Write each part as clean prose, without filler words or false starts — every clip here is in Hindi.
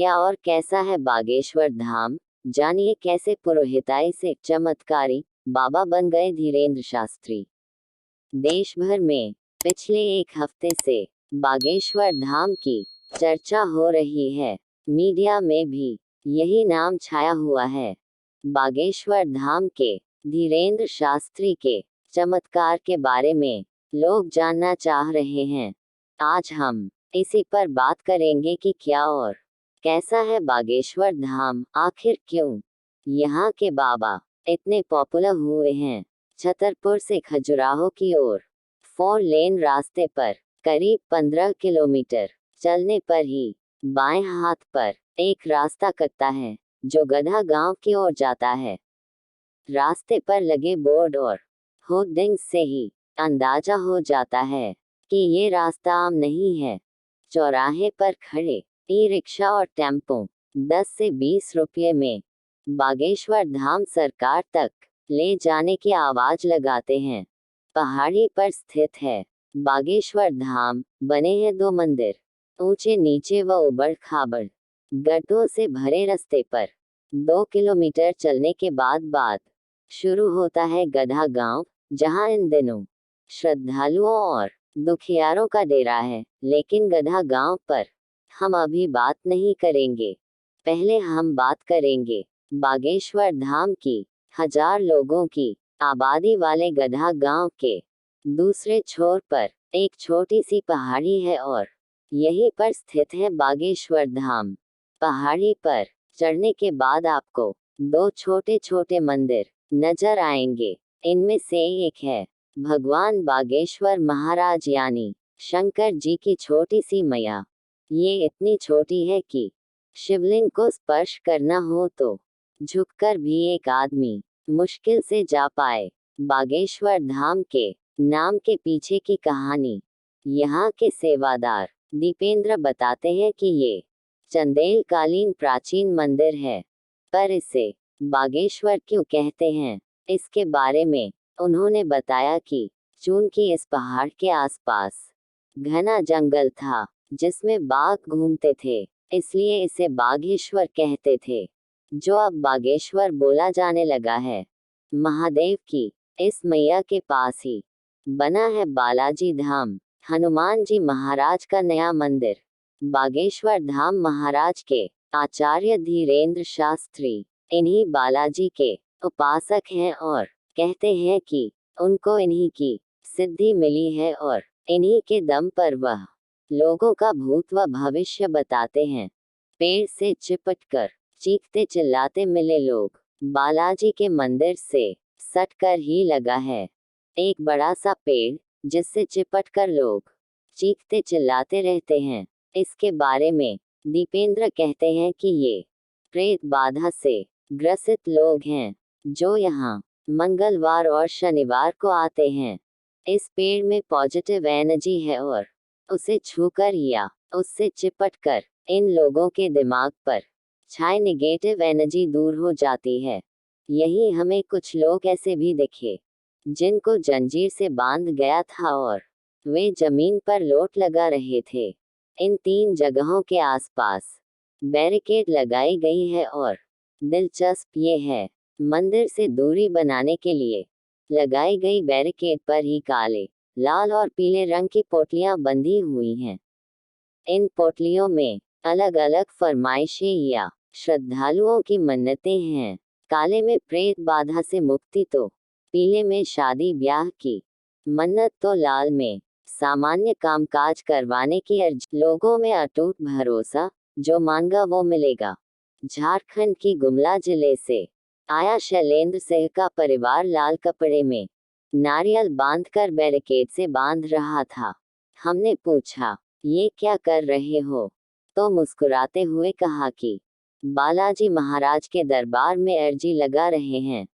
क्या और कैसा है बागेश्वर धाम, जानिए कैसे पुरोहिताई से चमत्कारी बाबा बन गए धीरेन्द्र शास्त्री। देश भर में पिछले एक हफ्ते से बागेश्वर धाम की चर्चा हो रही है। मीडिया में भी यही नाम छाया हुआ है। बागेश्वर धाम के धीरेन्द्र शास्त्री के चमत्कार के बारे में लोग जानना चाह रहे हैं। आज हम इसी पर बात करेंगे कि क्या और कैसा है बागेश्वर धाम, आखिर क्यों यहाँ के बाबा इतने पॉपुलर हुए हैं। छतरपुर से खजुराहो की ओर 4 लेन रास्ते पर करीब 15 किलोमीटर चलने पर ही बाएं हाथ पर एक रास्ता कटता है जो गधा गांव की ओर जाता है। रास्ते पर लगे बोर्ड और होर्डिंग्स से ही अंदाजा हो जाता है कि ये रास्ता आम नहीं है। चौराहे पर खड़े ई रिक्शा और टेम्पो 10 से 20 रुपये में बागेश्वर धाम सरकार तक ले जाने की आवाज लगाते हैं। पहाड़ी पर स्थित है बागेश्वर धाम। बने हैं 2 मंदिर, ऊंचे नीचे व उबड़ खाबड़ गड्ढों से भरे रास्ते पर 2 किलोमीटर चलने के बाद शुरू होता है गधा गांव, जहां इन दिनों श्रद्धालुओं और दुखियारों का डेरा है। लेकिन गधा गांव पर हम अभी बात नहीं करेंगे। पहले हम बात करेंगे बागेश्वर धाम की 1000 लोगों की आबादी वाले गधा गांव के दूसरे छोर पर एक छोटी सी पहाड़ी है और यहीं पर स्थित है बागेश्वर धाम। पहाड़ी पर चढ़ने के बाद आपको 2 छोटे छोटे मंदिर नजर आएंगे। इनमें से एक है भगवान बागेश्वर महाराज यानी शंकर जी की छोटी सी मैया। ये इतनी छोटी है कि शिवलिंग को स्पर्श करना हो तो झुककर भी एक आदमी मुश्किल से जा पाए। बागेश्वर धाम के नाम के पीछे की कहानी यहाँ के सेवादार दीपेंद्र बताते हैं कि ये चंदेल कालीन प्राचीन मंदिर है, पर इसे बागेश्वर क्यों कहते हैं, इसके बारे में उन्होंने बताया कि चूंकि इस पहाड़ के आसपास घना जंगल था जिसमें बाघ घूमते थे, इसलिए इसे बागेश्वर कहते थे, जो अब बागेश्वर बोला जाने लगा है। महादेव की इस मैया के पास ही बना है बालाजी धाम, हनुमान जी महाराज का नया मंदिर। बागेश्वर धाम महाराज के आचार्य धीरेन्द्र शास्त्री इन्हीं बालाजी के उपासक हैं और कहते हैं कि उनको इन्हीं की सिद्धि मिली है और इन्हीं के दम पर वह लोगों का भूत व भविष्य बताते हैं। पेड़ से चिपटकर चीखते चिल्लाते मिले लोग बालाजी के मंदिर से सटकर ही लगा है एक बड़ा सा पेड़, जिससे चिपटकर लोग चीखते चिल्लाते रहते हैं। इसके बारे में दीपेंद्र कहते हैं कि ये प्रेत बाधा से ग्रसित लोग हैं जो यहाँ मंगलवार और शनिवार को आते हैं। इस पेड़ में पॉजिटिव एनर्जी है और उसे छूकर या उससे चिपटकर इन लोगों के दिमाग पर छाए नेगेटिव एनर्जी दूर हो जाती है। यही हमें कुछ लोग ऐसे भी दिखे जिनको जंजीर से बांध गया था और वे जमीन पर लोट लगा रहे थे। इन 3 जगहों के आसपास बैरिकेड लगाई गई है और दिलचस्प ये है, मंदिर से दूरी बनाने के लिए लगाई गई बैरिकेड पर ही काले, लाल और पीले रंग की पोटलियां बंधी हुई हैं। इन पोटलियों में अलग अलग फरमाइशें या श्रद्धालुओं की मन्नतें हैं। काले में प्रेत बाधा से मुक्ति, तो पीले में शादी ब्याह की मन्नत, तो लाल में सामान्य कामकाज करवाने की अर्जी। लोगों में अटूट भरोसा, जो मांगा वो मिलेगा। झारखंड की गुमला जिले से आया शैलेंद्र सिंह का परिवार लाल कपड़े में नारियल बांधकर बैरिकेड से बांध रहा था। हमने पूछा, ये क्या कर रहे हो? तो मुस्कुराते हुए कहा कि बालाजी महाराज के दरबार में अर्जी लगा रहे हैं,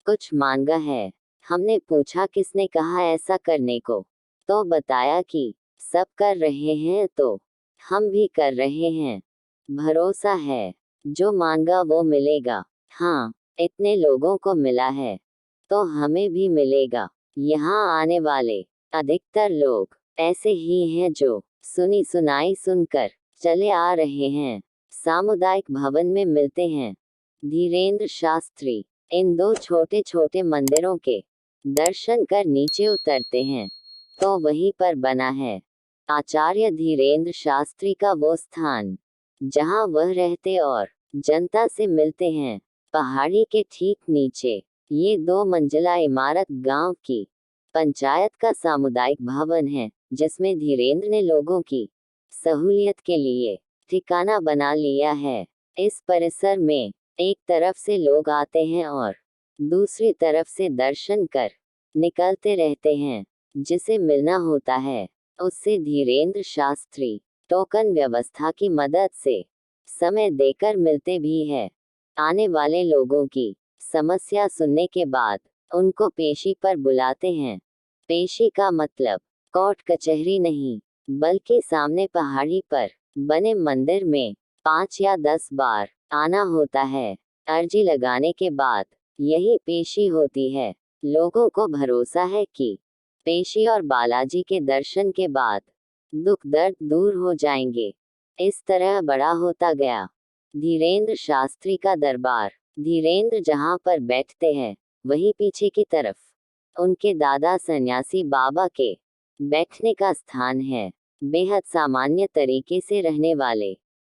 कुछ मांगा है। हमने पूछा किसने कहा ऐसा करने को, तो बताया कि सब कर रहे हैं तो हम भी कर रहे हैं। भरोसा है, जो मांगा वो मिलेगा। हाँ, इतने लोगों को मिला है तो हमें भी मिलेगा। यहाँ आने वाले अधिकतर लोग ऐसे ही हैं जो सुनी सुनाई सुनकर चले आ रहे हैं। सामुदायिक भवन में मिलते हैं। धीरेन्द्र शास्त्री इन दो छोटे छोटे मंदिरों के दर्शन कर नीचे उतरते हैं तो वहीं पर बना है आचार्य धीरेन्द्र शास्त्री का वो स्थान जहां वह रहते और जनता से मिलते हैं। पहाड़ी के ठीक नीचे ये 2 मंजिला इमारत गांव की पंचायत का सामुदायिक भवन है, जिसमें धीरेन्द्र ने लोगों की सहूलियत के लिए ठिकाना बना लिया है। इस परिसर में एक तरफ से लोग आते हैं और दूसरी तरफ से दर्शन कर निकलते रहते हैं। जिसे मिलना होता है उससे धीरेन्द्र शास्त्री टोकन व्यवस्था की मदद से समय देकर मिलते भी है। आने वाले लोगों की समस्या सुनने के बाद उनको पेशी पर बुलाते हैं। पेशी का मतलब कोर्ट कचहरी नहीं, बल्कि सामने पहाड़ी पर बने मंदिर में 5 या 10 बार आना होता है। अर्जी लगाने के बाद यही पेशी होती है। लोगों को भरोसा है कि पेशी और बालाजी के दर्शन के बाद दुख दर्द दूर हो जाएंगे। इस तरह बड़ा होता गया धीरेन्द्र शास्त्री का दरबार। धीरेन्द्र जहां पर बैठते हैं वहीं पीछे की तरफ उनके दादा सन्यासी बाबा के बैठने का स्थान है। बेहद सामान्य तरीके से रहने वाले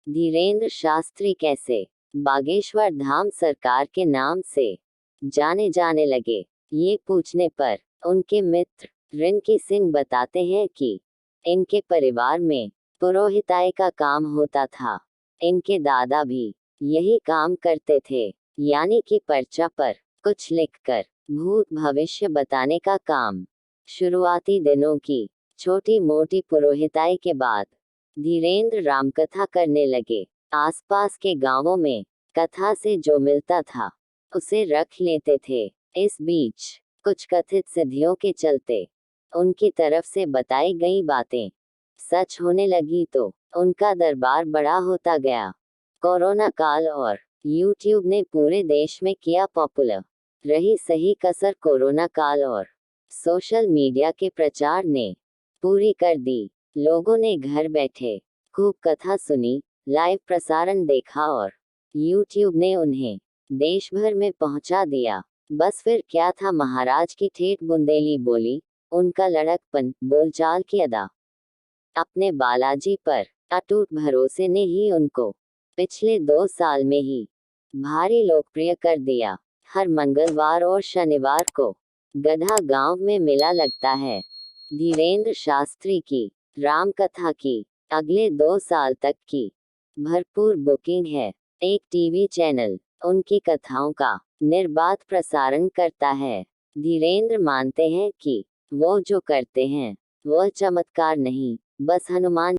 धीरेन्द्र शास्त्री कैसे बागेश्वर धाम सरकार के नाम से जाने जाने लगे, ये पूछने पर उनके मित्र रिंकी सिंह बताते हैं कि इनके परिवार में पुरोहिताई का काम होता था। इनके दादा भी यही काम करते थे, यानी कि पर्चा पर कुछ लिखकर भूत भविष्य बताने का काम। शुरुआती दिनों की छोटी मोटी पुरोहिताई के बाद धीरेन्द्र रामकथा करने लगे। आसपास के गांवों में कथा से जो मिलता था उसे रख लेते थे। इस बीच कुछ कथित सिद्धियों के चलते उनकी तरफ से बताई गई बातें सच होने लगी तो उनका दरबार बड़ा होता गया। कोरोना काल और यूट्यूब ने पूरे देश में किया पॉपुलर। रही सही कसर कोरोना काल और सोशल मीडिया के प्रचार ने पूरी कर दी। लोगों ने घर बैठे खूब कथा सुनी, लाइव प्रसारण देखा और यूट्यूब ने उन्हें देश भर में पहुंचा दिया। बस फिर क्या था महाराज की ठेठ बुंदेली बोली, उनका लड़कपन, बोलचाल की अदा, अपने बालाजी पर अटूट भरोसे ने ही उनको पिछले 2 साल में ही भारी लोकप्रिय कर दिया। हर मंगलवार और शनिवार को गधा गांव में मेला लगता है। धीरेन्द्र शास्त्री की राम कथा की अगले 2 साल तक की भरपूर बुकिंग है। एक टीवी चैनल उनकी कथाओं का निर्बाध प्रसारण करता है। धीरेन्द्र मानते हैं कि वो जो करते हैं वह चमत्कार नहीं, बस हनुमान